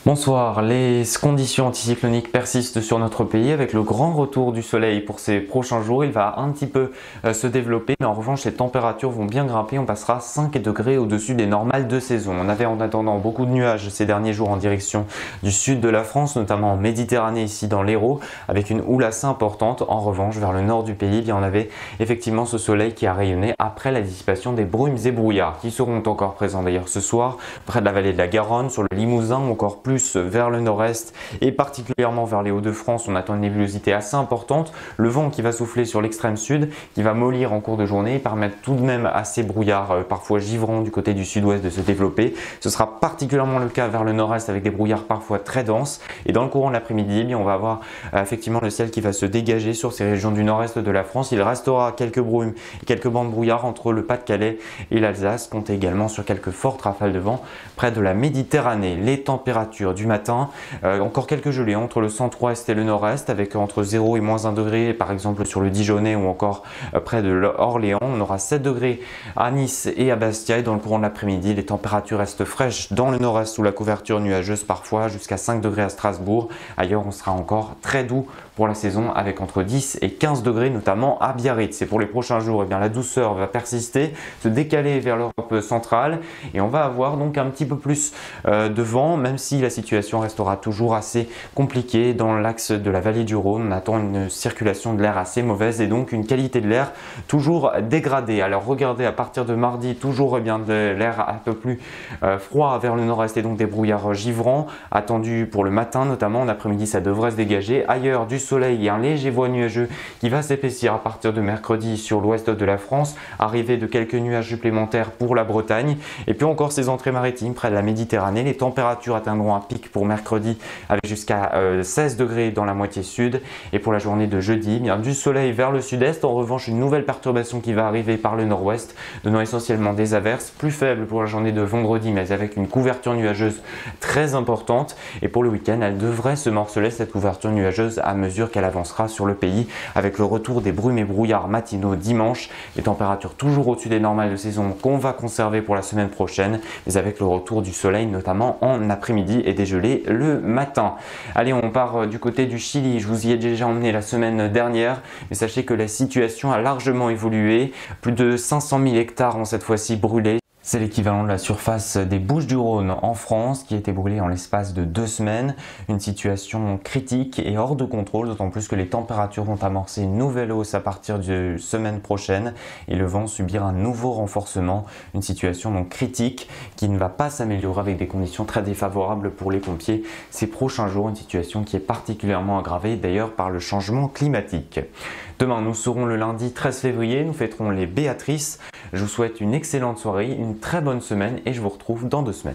Bonsoir, les conditions anticycloniques persistent sur notre pays avec le grand retour du soleil pour ces prochains jours. Il va un petit peu se développer, mais en revanche les températures vont bien grimper. On passera 5 degrés au-dessus des normales de saison. On avait en attendant beaucoup de nuages ces derniers jours en direction du sud de la France, notamment en Méditerranée ici dans l'Hérault, avec une houle assez importante. En revanche, vers le nord du pays, eh bien, on avait effectivement ce soleil qui a rayonné après la dissipation des brumes et brouillards qui seront encore présents d'ailleurs ce soir près de la vallée de la Garonne, sur le Limousin ou encore plus vers le nord-est et particulièrement vers les Hauts-de-France. On attend une nébulosité assez importante, le vent qui va souffler sur l'extrême sud, qui va mollir en cours de journée et permettre tout de même à ces brouillards parfois givrants du côté du sud-ouest de se développer. Ce sera particulièrement le cas vers le nord-est avec des brouillards parfois très denses, et dans le courant de l'après-midi, on va avoir effectivement le ciel qui va se dégager sur ces régions du nord-est de la France. Il restera quelques brumes et quelques bancs de brouillard entre le Pas-de-Calais et l'Alsace. Comptez également sur quelques fortes rafales de vent près de la Méditerranée. Les températures du matin, encore quelques gelées entre le centre-ouest et le nord-est avec entre 0 et moins 1 degré par exemple sur le Dijonais ou encore près de Orléans. On aura 7 degrés à Nice et à Bastia, et dans le courant de l'après-midi les températures restent fraîches dans le nord-est sous la couverture nuageuse parfois jusqu'à 5 degrés à Strasbourg. Ailleurs on sera encore très doux pour la saison avec entre 10 et 15 degrés notamment à Biarritz. Et pour les prochains jours, la douceur va persister, se décaler vers l'Europe centrale et on va avoir donc un petit peu plus de vent, même si la situation restera toujours assez compliquée dans l'axe de la vallée du Rhône. On attend une circulation de l'air assez mauvaise et donc une qualité de l'air toujours dégradée. Alors regardez, à partir de mardi, toujours de l'air un peu plus froid vers le nord-est et donc des brouillards givrants attendus pour le matin notamment. En après-midi ça devrait se dégager. Ailleurs du soleil et un léger voile nuageux qui va s'épaissir à partir de mercredi sur l'ouest de la France, arrivée de quelques nuages supplémentaires pour la Bretagne et puis encore ces entrées maritimes près de la Méditerranée. Les températures atteindront un pic pour mercredi avec jusqu'à 16 degrés dans la moitié sud, et pour la journée de jeudi, bien du soleil vers le sud-est. En revanche, une nouvelle perturbation qui va arriver par le nord-ouest, donnant essentiellement des averses plus faibles pour la journée de vendredi, mais avec une couverture nuageuse très importante. Et pour le week-end, elle devrait se morceler cette couverture nuageuse à mesure qu'elle avancera sur le pays, avec le retour des brumes et brouillards matinaux dimanche. Les températures toujours au-dessus des normales de saison qu'on va conserver pour la semaine prochaine, mais avec le retour du soleil notamment en après-midi et des gelées le matin. Allez, on part du côté du Chili. Je vous y ai déjà emmené la semaine dernière, mais sachez que la situation a largement évolué. Plus de 500 000 hectares ont cette fois-ci brûlé. C'est l'équivalent de la surface des Bouches-du-Rhône en France qui a été brûlée en l'espace de 2 semaines. Une situation critique et hors de contrôle, d'autant plus que les températures vont amorcer une nouvelle hausse à partir de semaine prochaine et le vent subir un nouveau renforcement. Une situation donc critique qui ne va pas s'améliorer avec des conditions très défavorables pour les pompiers ces prochains jours. Une situation qui est particulièrement aggravée d'ailleurs par le changement climatique. Demain, nous serons le lundi 13 février, nous fêterons les Béatrices. Je vous souhaite une excellente soirée, une très bonne semaine et je vous retrouve dans 2 semaines.